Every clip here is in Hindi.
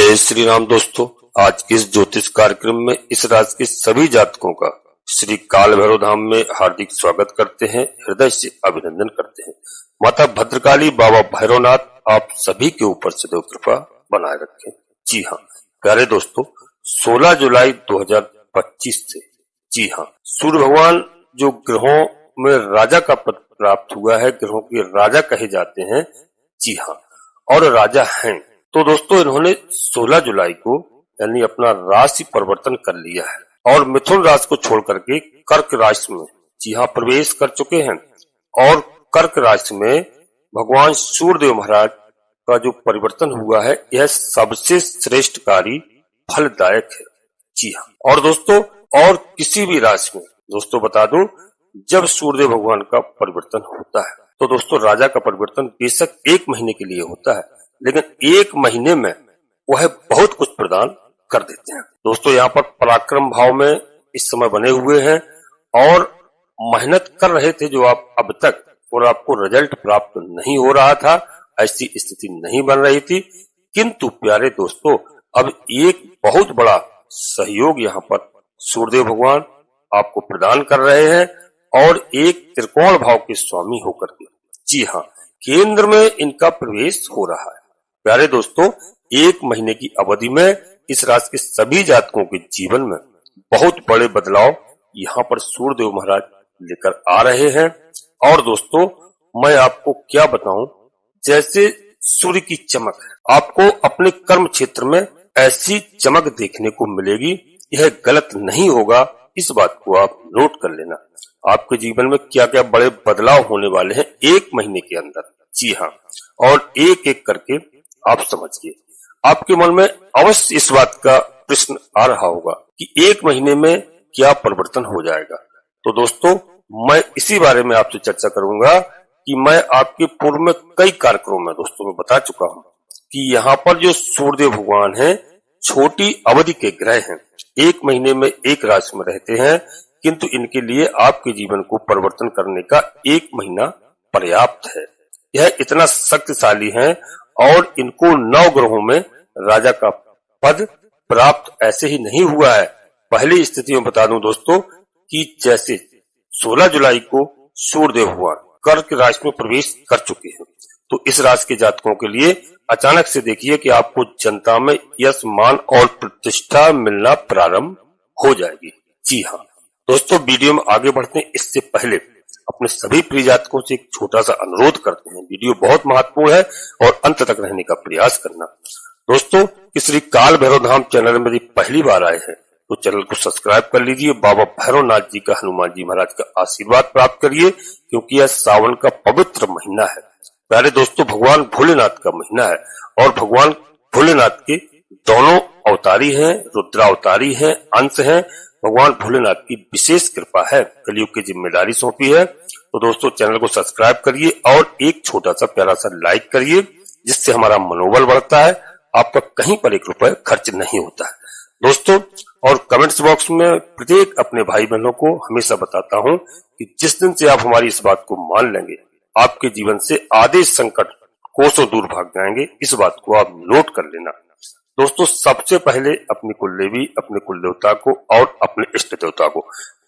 जय श्री राम दोस्तों, आज के इस ज्योतिष कार्यक्रम में इस राशि के सभी जातकों का श्री काल भैरव धाम में हार्दिक स्वागत करते हैं, हृदय से अभिनंदन करते हैं। माता भद्रकाली, बाबा भैरवनाथ आप सभी के ऊपर सदैव कृपा बनाए रखें। जी हाँ प्यारे दोस्तों, 16 जुलाई 2025 से जी हाँ सूर्य भगवान जो ग्रहों में राजा का पद प्राप्त हुआ है, ग्रहों के राजा कहे जाते हैं, जी हाँ और राजा हैं। तो दोस्तों इन्होंने 16 जुलाई को यानी अपना राशि परिवर्तन कर लिया है और मिथुन राशि को छोड़ करके कर्क राशि में जी हाँ प्रवेश कर चुके हैं। और कर्क राशि में भगवान सूर्यदेव महाराज का जो परिवर्तन हुआ है यह सबसे श्रेष्ठकारी फलदायक है। जी हाँ और दोस्तों और किसी भी राशि में दोस्तों बता दूं, जब सूर्यदेव भगवान का परिवर्तन होता है तो दोस्तों राजा का परिवर्तन बेशक 1 महीने के लिए होता है, लेकिन 1 महीने में वह बहुत कुछ प्रदान कर देते हैं। दोस्तों यहाँ पर पराक्रम भाव में इस समय बने हुए हैं और मेहनत कर रहे थे जो आप अब तक, और आपको रिजल्ट प्राप्त नहीं हो रहा था, ऐसी स्थिति नहीं बन रही थी। किंतु प्यारे दोस्तों अब एक बहुत बड़ा सहयोग यहाँ पर सूर्यदेव भगवान आपको प्रदान कर रहे हैं और एक त्रिकोण भाव के स्वामी होकर के जी हाँ केंद्र में इनका प्रवेश हो रहा है। प्यारे दोस्तों 1 महीने की अवधि में इस राशि के सभी जातकों के जीवन में बहुत बड़े बदलाव यहाँ पर सूर्यदेव महाराज लेकर आ रहे हैं। और दोस्तों मैं आपको क्या बताऊं, जैसे सूर्य की चमक है, आपको अपने कर्म क्षेत्र में ऐसी चमक देखने को मिलेगी। यह गलत नहीं होगा, इस बात को आप नोट कर लेना। आपके जीवन में क्या क्या बड़े बदलाव होने वाले हैं 1 महीने के अंदर, जी हाँ और एक एक करके आप समझिए। आपके मन में अवश्य इस बात का प्रश्न आ रहा होगा कि 1 महीने में क्या परिवर्तन हो जाएगा। तो दोस्तों मैं इसी बारे में आपसे चर्चा करूंगा कि मैं आपके पूर्व में कई कार्यक्रमों में दोस्तों में बता चुका हूं कि यहाँ पर जो सूर्यदेव भगवान हैं छोटी अवधि के ग्रह हैं, 1 महीने में एक राशि में रहते हैं, किंतु इनके लिए आपके जीवन को परिवर्तन करने का 1 महीना पर्याप्त है। यह इतना शक्तिशाली है और इनको 9 ग्रहों में राजा का पद प्राप्त ऐसे ही नहीं हुआ है। पहली स्थिति में बता दूं दोस्तों कि जैसे 16 जुलाई को सूर्यदेव भगवान कर्क राशि में प्रवेश कर चुके हैं, तो इस राशि के जातकों के लिए अचानक से देखिए कि आपको जनता में यश, मान और प्रतिष्ठा मिलना प्रारंभ हो जाएगी। जी हाँ दोस्तों वीडियो में आगे बढ़ते हैं इससे पहले अपने सभी प्रिय जातकों से एक छोटा सा अनुरोध करते हैं। वीडियो बहुत महत्वपूर्ण है और अंत तक रहने का प्रयास करना। दोस्तों इस श्री काल भैरव धाम चैनल में यदि पहली बार आए हैं तो चैनल को सब्सक्राइब कर लीजिए। बाबा भैरवनाथ जी का, हनुमान जी महाराज का आशीर्वाद प्राप्त करिए, क्योंकि यह सावन का पवित्र महीना है। प्यारे दोस्तों भगवान भोलेनाथ का महीना है और भगवान भोलेनाथ के दोनों अवतारी हैं, रुद्रावतारी हैं, अंश हैं। भगवान भोलेनाथ की विशेष कृपा है, कलयुग की जिम्मेदारी सौंपी है। तो दोस्तों चैनल को सब्सक्राइब करिए और एक छोटा सा प्यारा सा लाइक करिए, जिससे हमारा मनोबल बढ़ता है। आपका कहीं पर 1 रुपए खर्च नहीं होता है दोस्तों। और कमेंट्स बॉक्स में प्रत्येक अपने भाई बहनों को हमेशा बताता हूं कि जिस दिन से आप हमारी इस बात को मान लेंगे, आपके जीवन से आधे संकट कोसों दूर भाग जाएंगे। इस बात को आप नोट कर लेना। दोस्तों सबसे पहले अपनी कुलदेवी, अपने कुल देवता को और अपने इष्ट देवता को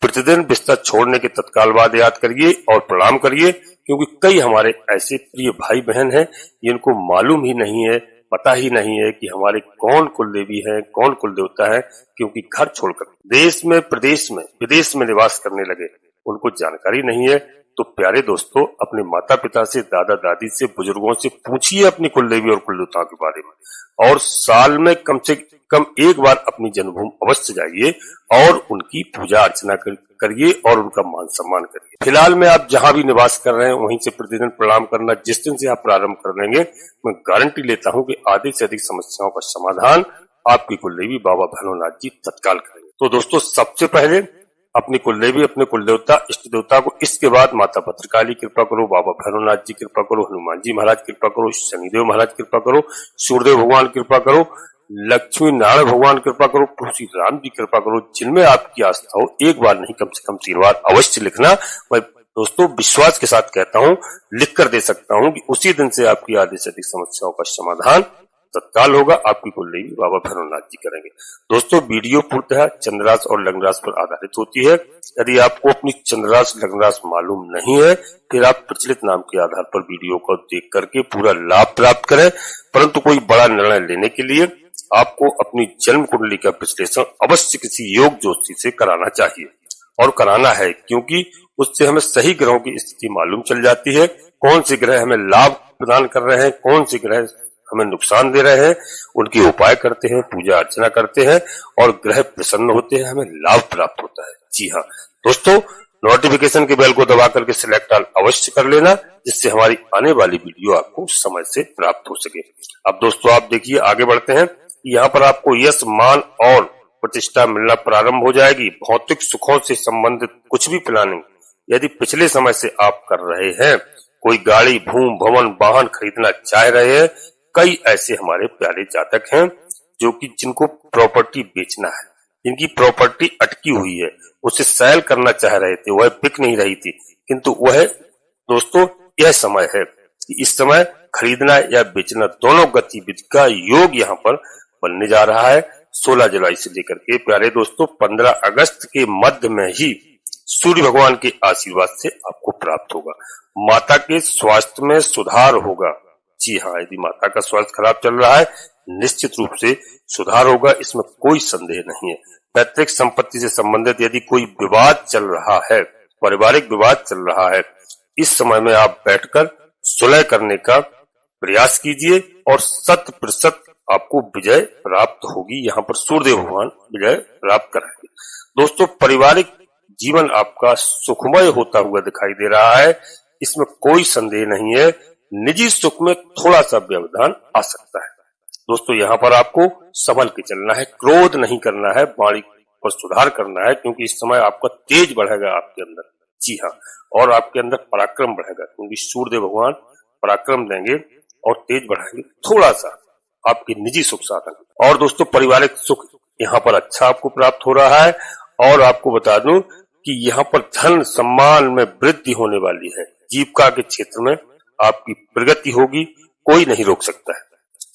प्रतिदिन बिस्तर छोड़ने के तत्काल बाद याद करिए और प्रणाम करिए, क्योंकि कई हमारे ऐसे प्रिय भाई बहन हैं जिनको मालूम ही नहीं है, पता ही नहीं है कि हमारे कौन कुलदेवी है, कौन कुल देवता है, क्योंकि घर छोड़कर देश में, प्रदेश में, विदेश में निवास करने लगे, उनको जानकारी नहीं है। तो प्यारे दोस्तों अपने माता पिता से, दादा दादी से, बुजुर्गों से पूछिए अपनी कुलदेवी और कुल देवता के बारे में, और साल में कम से कम 1 बार अपनी जन्मभूमि अवश्य जाइए और उनकी पूजा अर्चना करिए और उनका मान सम्मान करिए। फिलहाल में आप जहां भी निवास कर रहे हैं वहीं से प्रतिदिन प्रणाम करना जिस दिन से आप प्रारंभ कर देंगे, मैं गारंटी लेता हूं कि आधे से अधिक समस्याओं का समाधान आपकी कुलदेवी बाबा भैरवनाथ जी तत्काल करेंगे। तो दोस्तों सबसे पहले अपनी कुलदेवी, अपने कुलदेवता, इष्ट देवता को, इसके बाद माता भद्रकाली कृपा करो, बाबा भैरवनाथ जी कृपा करो, हनुमान जी महाराज कृपा करो, शनिदेव महाराज कृपा करो, सूर्यदेव भगवान कृपा करो, लक्ष्मी नारायण भगवान कृपा करो, श्री राम जी कृपा करो। जिनमें आपकी आस्था हो 1 बार नहीं कम से कम 3 बार अवश्य लिखना। मैं दोस्तों विश्वास के साथ कहता हूं, लिख कर दे सकता हूं कि उसी दिन से आपकी आधी से अधिक समस्याओं का समाधान तत्काल होगा, आपकी कुंडली भी बाबा भैरवनाथ जी करेंगे। दोस्तों वीडियो पूर्णतः चंद्र राशि और लग्न राशि पर आधारित होती है। यदि आपको अपनी चंद्र राशि लग्न राशि मालूम नहीं है, फिर आप प्रचलित नाम के आधार पर वीडियो को देख करके पूरा लाभ प्राप्त करें, परंतु कोई बड़ा निर्णय लेने के लिए आपको अपनी जन्म कुंडली का विश्लेषण अवश्य किसी योग ज्योतिषी से कराना चाहिए और कराना है, क्योंकि उससे हमें सही ग्रहों की स्थिति मालूम चल जाती है। कौन से ग्रह हमें लाभ प्रदान कर रहे हैं, कौन से ग्रह हमें नुकसान दे रहे हैं, उनके उपाय करते हैं, पूजा अर्चना करते हैं और ग्रह प्रसन्न होते हैं, हमें लाभ प्राप्त होता है। जी हाँ दोस्तों, नोटिफिकेशन के बेल को दबा करके सिलेक्ट ऑल अवश्य कर लेना, जिससे हमारी आने वाली वीडियो आपको समय से प्राप्त हो सके। अब दोस्तों आप देखिए, आगे बढ़ते हैं। यहाँ पर आपको यश, मान और प्रतिष्ठा मिलना प्रारंभ हो जाएगी। भौतिक सुखों से संबंधित कुछ भी प्लानिंग यदि पिछले समय से आप कर रहे हैं, कोई गाड़ी, भूमि, भवन, वाहन खरीदना चाह रहे हैं, कई ऐसे हमारे प्यारे जातक हैं जो कि जिनको प्रॉपर्टी बेचना है, जिनकी प्रॉपर्टी अटकी हुई है, उसे सेल करना चाह रहे थे, वह बिक नहीं रही थी, किंतु वह दोस्तों यह समय है कि इस समय खरीदना या बेचना दोनों गतिविधि का योग यहाँ पर बनने जा रहा है। 16 जुलाई से लेकर के प्यारे दोस्तों 15 अगस्त के मध्य में ही सूर्य भगवान के आशीर्वाद से आपको प्राप्त होगा। माता के स्वास्थ्य में सुधार होगा। जी हाँ, यदि माता का स्वास्थ्य खराब चल रहा है, निश्चित रूप से सुधार होगा, इसमें कोई संदेह नहीं है। पैतृक संपत्ति से संबंधित यदि कोई विवाद चल रहा है, पारिवारिक विवाद चल रहा है, इस समय में आप बैठकर सुलह करने का प्रयास कीजिए और 100% आपको विजय प्राप्त होगी। यहाँ पर सूर्यदेव भगवान विजय प्राप्त कराएंगे। दोस्तों पारिवारिक जीवन आपका सुखमय होता हुआ दिखाई दे रहा है, इसमें कोई संदेह नहीं है। निजी सुख में थोड़ा सा व्यवधान आ सकता है। दोस्तों यहाँ पर आपको संभल के चलना है, क्रोध नहीं करना है, वाणी पर सुधार करना है, क्योंकि इस समय आपका तेज बढ़ेगा आपके अंदर। जी हाँ, और आपके अंदर पराक्रम बढ़ेगा, क्योंकि सूर्यदेव भगवान पराक्रम देंगे और तेज बढ़ाएंगे थोड़ा सा आपके निजी सुख साधन। और दोस्तों पारिवारिक सुख यहाँ पर अच्छा आपको प्राप्त हो रहा है। और आपको बता दूं कि यहाँ पर धन सम्मान में वृद्धि होने वाली है। जीविका के क्षेत्र में आपकी प्रगति होगी, कोई नहीं रोक सकता है।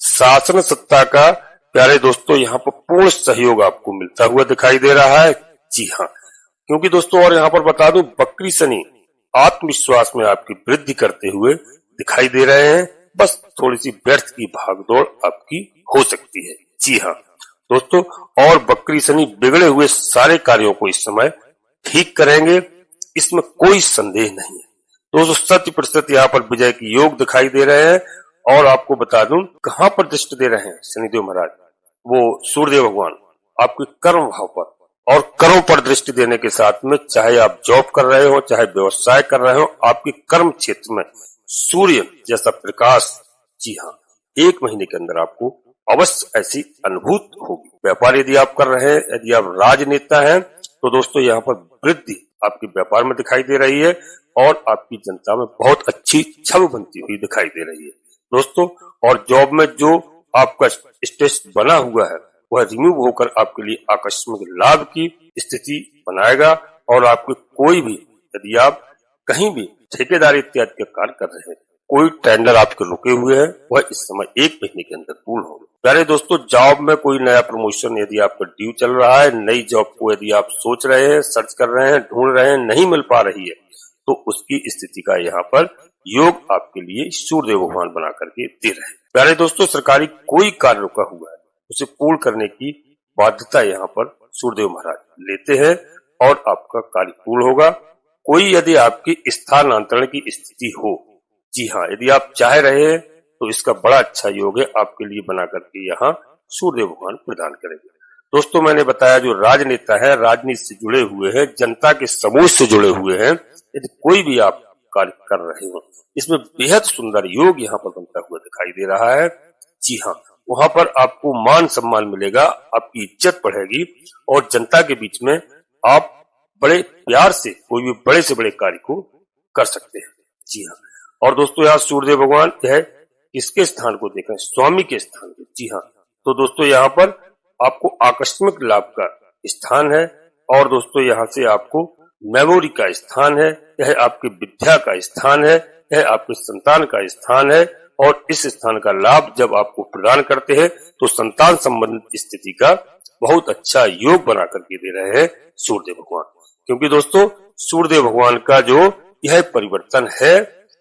शासन सत्ता का प्यारे दोस्तों यहाँ पर पूर्ण सहयोग आपको मिलता हुआ दिखाई दे रहा है। जी हाँ, क्योंकि दोस्तों और यहाँ पर बता दूं, वक्री शनि आत्मविश्वास में आपकी वृद्धि करते हुए दिखाई दे रहे हैं। बस थोड़ी सी व्यर्थ की भागदौड़ आपकी हो सकती है। जी हाँ दोस्तों, और वक्री शनि बिगड़े हुए सारे कार्यों को इस समय ठीक करेंगे, इसमें कोई संदेह नहीं है। दोस्तों 100% यहाँ पर विजय की योग दिखाई दे रहे हैं। और आपको बता दूं कहां पर दृष्टि दे रहे हैं शनिदेव महाराज, वो सूर्यदेव भगवान आपके कर्म भाव पर और कर्म पर दृष्टि देने के साथ में, चाहे आप जॉब कर रहे हो, चाहे व्यवसाय कर रहे हो, आपके कर्म क्षेत्र में सूर्य जैसा प्रकाश, जी हाँ, 1 महीने के अंदर आपको अवश्य ऐसी अनुभूति होगी। व्यापार यदि आप कर रहे हैं, यदि आप राजनेता हैं, तो दोस्तों यहाँ पर वृद्धि आपके व्यापार में दिखाई दे रही है और आपकी जनता में बहुत अच्छी छवि बनती हुई दिखाई दे रही है दोस्तों। और जॉब में जो आपका स्ट्रेस बना हुआ है, वह रिमूव होकर आपके लिए आकस्मिक लाभ की स्थिति बनाएगा। और आपके कोई भी, यदि आप कहीं भी ठेकेदारी इत्यादि के कार्य कर रहे हैं, कोई टेंडर आपके रुके हुए हैं, वह इस समय 1 महीने के अंदर पूर्ण होगा। प्यारे दोस्तों, जॉब में कोई नया प्रमोशन यदि आपका ड्यू चल रहा है, नई जॉब को यदि आप सोच रहे हैं, सर्च कर रहे हैं, ढूंढ रहे हैं, नहीं मिल पा रही है, तो उसकी स्थिति का यहाँ पर योग आपके लिए सूर्यदेव भगवान बना करके दे रहे हैं। प्यारे दोस्तों, सरकारी कोई कार्य रुका हुआ है, उसे पूर्ण करने की बाध्यता यहाँ पर सूर्यदेव महाराज लेते हैं और आपका कार्य पूर्ण होगा। कोई यदि आपकी स्थानांतरण की स्थिति हो, जी हाँ, यदि आप चाह रहे हैं, तो इसका बड़ा अच्छा योग है आपके लिए बना करके यहाँ सूर्यदेव भगवान प्रदान करेंगे। दोस्तों मैंने बताया जो राजनेता है, राजनीति से जुड़े हुए हैं, जनता के समूह से जुड़े हुए हैं, यदि कोई भी आप कार्य कर रहे हो, इसमें बेहद सुंदर योग यहाँ पर बनता हुआ दिखाई दे रहा है। जी हाँ, वहां पर आपको मान सम्मान मिलेगा, आपकी इज्जत बढ़ेगी और जनता के बीच में आप बड़े प्यार से कोई भी बड़े से बड़े कार्य को कर सकते हैं। जी हाँ, और दोस्तों यहाँ सूर्यदेव भगवान है किसके स्थान को देखें, स्वामी के स्थान को। जी हाँ, तो दोस्तों यहाँ पर आपको आकस्मिक लाभ का स्थान है और दोस्तों यहाँ से आपको मेमोरी का स्थान है, यह आपकी विद्या का स्थान है, यह आपके संतान का स्थान है और इस स्थान का लाभ जब आपको प्रदान करते हैं तो संतान संबंधित स्थिति का बहुत अच्छा योग बना करके दे रहे हैं सूर्यदेव भगवान। क्योंकि दोस्तों सूर्यदेव भगवान का जो यह परिवर्तन है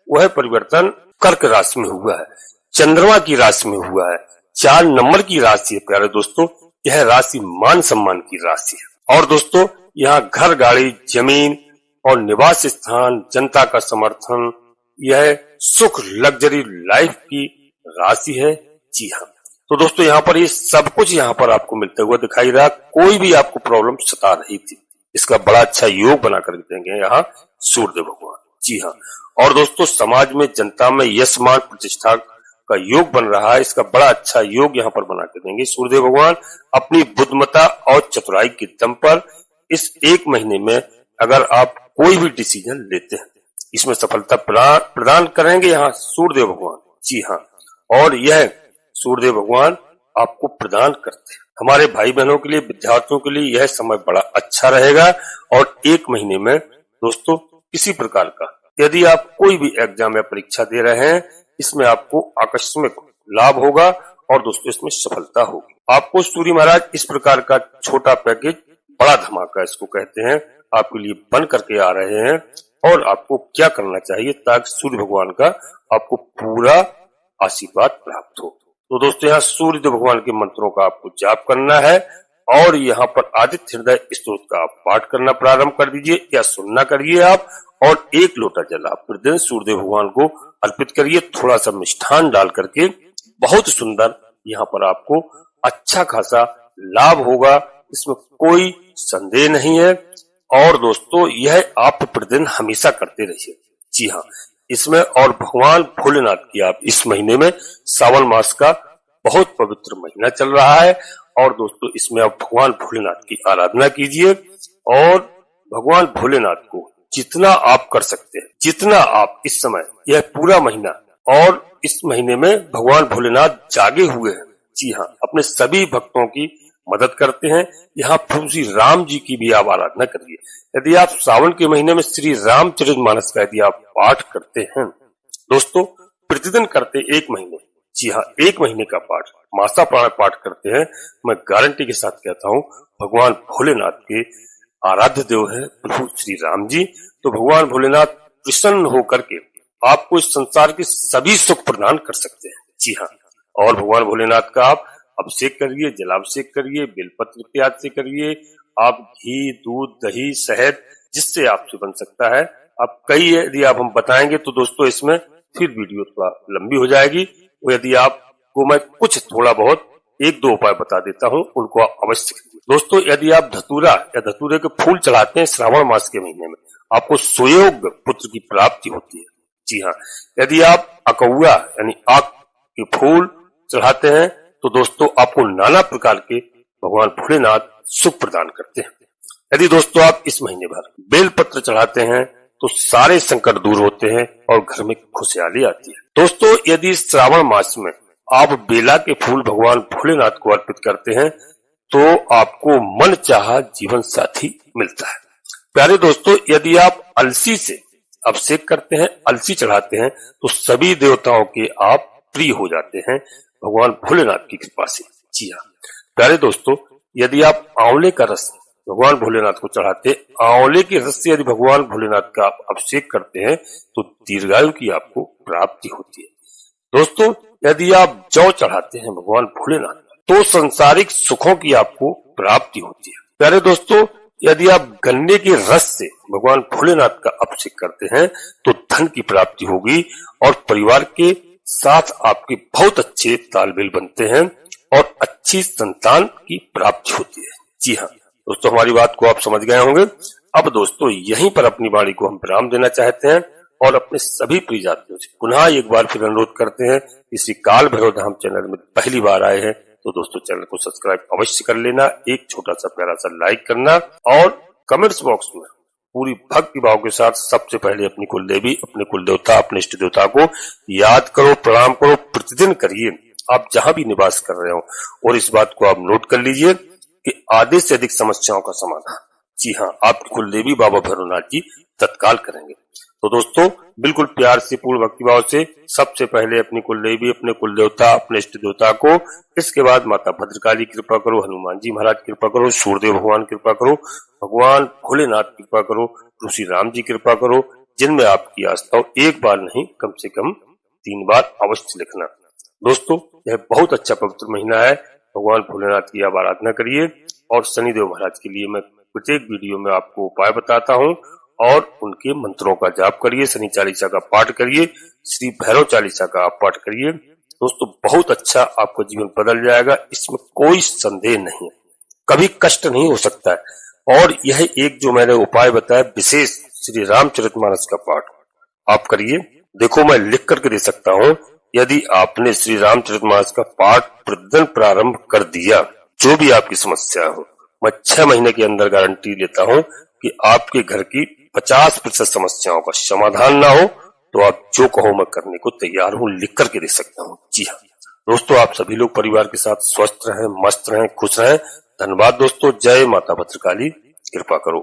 वह परिवर्तन कर्क राशि में हुआ है, चंद्रमा की राशि में हुआ है, 4 नंबर की राशि है प्यारे दोस्तों। यह राशि मान सम्मान की राशि है और दोस्तों यहाँ घर, गाड़ी, जमीन और निवास स्थान, जनता का समर्थन, यह सुख, लग्जरी लाइफ की राशि है। जी हाँ, तो दोस्तों यहाँ पर ये सब कुछ यहाँ पर आपको मिलते हुए दिखाई रहा। कोई भी आपको प्रॉब्लम सता रही थी, इसका बड़ा अच्छा योग बना कर देंगे यहाँ सूर्यदेव भगवान। जी हाँ, और दोस्तों समाज में, जनता में यश, मान, प्रतिष्ठा का योग बन रहा है। इसका बड़ा अच्छा योग यहाँ पर बना के देंगे सूर्यदेव भगवान। अपनी बुद्धिमत्ता और चतुराई के दम पर इस 1 महीने में अगर आप कोई भी डिसीजन लेते हैं इसमें सफलता प्रदान करेंगे यहाँ सूर्यदेव भगवान। जी हाँ, और यह सूर्यदेव भगवान आपको प्रदान करते हैं। हमारे भाई बहनों के लिए, विद्यार्थियों के लिए यह समय बड़ा अच्छा रहेगा। और 1 महीने में दोस्तों किसी प्रकार का यदि आप कोई भी एग्जाम या परीक्षा दे रहे हैं इसमें आपको आकस्मिक लाभ होगा और दोस्तों इसमें सफलता होगी। आपको सूर्य महाराज इस प्रकार का छोटा पैकेज, बड़ा धमाका इसको कहते हैं, आपके लिए बन करके आ रहे हैं। और आपको क्या करना चाहिए ताकि सूर्य भगवान का आपको पूरा आशीर्वाद प्राप्त हो। तो दोस्तों यहाँ सूर्य भगवान के मंत्रों का आपको जाप करना है और यहाँ पर आदित्य हृदय स्तोत्र का आप पाठ करना प्रारंभ कर दीजिए या सुनना करिए आप। और 1 लोटा जल आप प्रतिदिन सूर्यदेव भगवान को अर्पित करिए, थोड़ा सा मिष्ठान डाल करके। बहुत सुंदर यहाँ पर आपको अच्छा खासा लाभ होगा, इसमें कोई संदेह नहीं है। और दोस्तों यह आप प्रतिदिन हमेशा करते रहिए। जी हाँ, इसमें और भगवान भोलेनाथ की आप इस महीने में, सावन मास का बहुत पवित्र महीना चल रहा है और दोस्तों इसमें आप भगवान भोलेनाथ की आराधना कीजिए। और भगवान भोलेनाथ को जितना आप कर सकते हैं, जितना आप इस समय यह पूरा महीना, और इस महीने में भगवान भोलेनाथ जागे हुए हैं। जी हाँ, अपने सभी भक्तों की मदद करते हैं। यहाँ प्रभु श्री राम जी की भी आप आराधना करिए। यदि आप सावन के महीने में श्री रामचरितमानस का यदि आप पाठ करते हैं दोस्तों, प्रतिदिन करते 1 महीने, जी हाँ 1 महीने का पाठ, मासा प्राण पाठ करते हैं, मैं गारंटी के साथ कहता हूँ भगवान भोलेनाथ के आराध्य देव है प्रभु श्री राम जी। तो भगवान भोलेनाथ प्रसन्न होकर के आपको इस संसार के सभी सुख प्रदान कर सकते हैं। जी हाँ, और भगवान भोलेनाथ का आप अभिषेक करिए, जलाभिषेक करिए, बेलपत्र इत्यादि से करिए। आप घी, दूध, दही, शहद जिससे आपसे बन सकता है आप कई यदि आप हम बताएंगे तो दोस्तों इसमें फिर वीडियो थोड़ा लंबी हो जाएगी। तो यदि आपको मैं कुछ थोड़ा बहुत 1-2 उपाय बता देता हूँ, उनको आप अवश्य करिए। दोस्तों यदि आप धतूरा या धतूरे के फूल चढ़ाते हैं श्रावण मास के महीने में, आपको सुयोग पुत्र की प्राप्ति होती है। जी हाँ, यदि आप अकौआ यानी आक के फूल चढ़ाते हैं तो दोस्तों आपको नाना प्रकार के भगवान भोलेनाथ सुख प्रदान करते हैं। यदि दोस्तों आप इस महीने भर बेलपत्र चढ़ाते हैं तो सारे संकट दूर होते हैं और घर में खुशहाली आती है। दोस्तों यदि श्रावण मास में आप बेला के फूल भगवान भोलेनाथ को अर्पित करते हैं तो आपको मन चाहा जीवन साथी मिलता है। प्यारे दोस्तों यदि आप अलसी से अभिषेक करते हैं, अलसी चढ़ाते हैं तो सभी देवताओं के आप प्रिय हो जाते हैं भगवान भोलेनाथ की कृपा से। जी हाँ प्यारे दोस्तों, यदि आप आंवले का रस भगवान भोलेनाथ को चढ़ाते, आंवले के रस से यदि भगवान भोलेनाथ का आप अभिषेक करते हैं तो दीर्घायु की आपको प्राप्ति होती है। दोस्तों यदि आप जौ चढ़ाते हैं भगवान भोलेनाथ तो संसारिक सुखों की आपको प्राप्ति होती है। प्यारे दोस्तों यदि आप गन्ने के रस से भगवान भोलेनाथ का अभिषेक करते हैं तो धन की प्राप्ति होगी और परिवार के साथ आपके बहुत अच्छे तालमेल बनते हैं और अच्छी संतान की प्राप्ति होती है। जी हाँ दोस्तों, हमारी बात को आप समझ गए होंगे। अब दोस्तों यहीं पर अपनी वाणी को हम विराम देना चाहते हैं और अपने सभी प्रिय यात्रियों से पुनः एक बार फिर अनुरोध करते हैं, इसी काल भैरव धाम चैनल में पहली बार आए हैं तो दोस्तों चैनल को सब्सक्राइब अवश्य कर लेना, एक छोटा सा प्यारा सा लाइक करना और कमेंट्स बॉक्स में पूरी भक्ति भाव के साथ सबसे पहले अपनी कुल देवी, अपने कुल देवता, अपने इष्ट देवता को याद करो, प्रणाम करो, प्रतिदिन करिए आप जहां भी निवास कर रहे हो। और इस बात को आप नोट कर लीजिए कि आधे से अधिक समस्याओं का समाधान जी हाँ, आपकी कुलदेवी बाबा भैरवनाथ जी तत्काल करेंगे। तो दोस्तों, बिल्कुल प्यार से, पूर्ण भक्तिभाव से सबसे पहले अपनी कुलदेवी, अपने कुल देवता, अपने इष्ट देवता को, इसके बाद माता भद्रकाली कृपा करो, हनुमान जी महाराज कृपा करो, सूर्यदेव भगवान कृपा करो, भगवान भोलेनाथ कृपा करो, ऋषि राम जी कृपा करो, जिनमें आपकी आस्था हो। एक बार नहीं, कम से कम 3 बार अवश्य लिखना। दोस्तों, यह बहुत अच्छा पवित्र महीना है। भगवान भोलेनाथ की आप आराधना करिए और शनिदेव महाराज के लिए मैं प्रत्येक वीडियो में आपको उपाय बताता हूँ और उनके मंत्रों का जाप करिए, शनि चालीसा का पाठ करिए, श्री भैरव चालीसा का आप पाठ करिए। दोस्तों, बहुत अच्छा आपका जीवन बदल जाएगा, इसमें कोई संदेह नहीं है। कभी कष्ट नहीं हो सकता है। और यह एक जो मैंने उपाय बताया विशेष श्री रामचरितमानस का पाठ आप करिए। देखो, मैं लिख करके दे सकता हूँ, यदि आपने श्री रामचरितमानस का पाठ प्रतिदिन प्रारंभ कर दिया, जो भी आपकी समस्या हो, मैं 6 महीने के अंदर गारंटी लेता हूँ कि आपके घर की 50% समस्याओं का समाधान ना हो तो आप जो कहो मैं करने को तैयार हूँ, लिख करके दे सकता हूँ। जी हाँ दोस्तों, आप सभी लोग परिवार के साथ स्वस्थ रहें, मस्त रहें, खुश रहें। धन्यवाद दोस्तों। जय माता भद्रकाली, कृपा करो।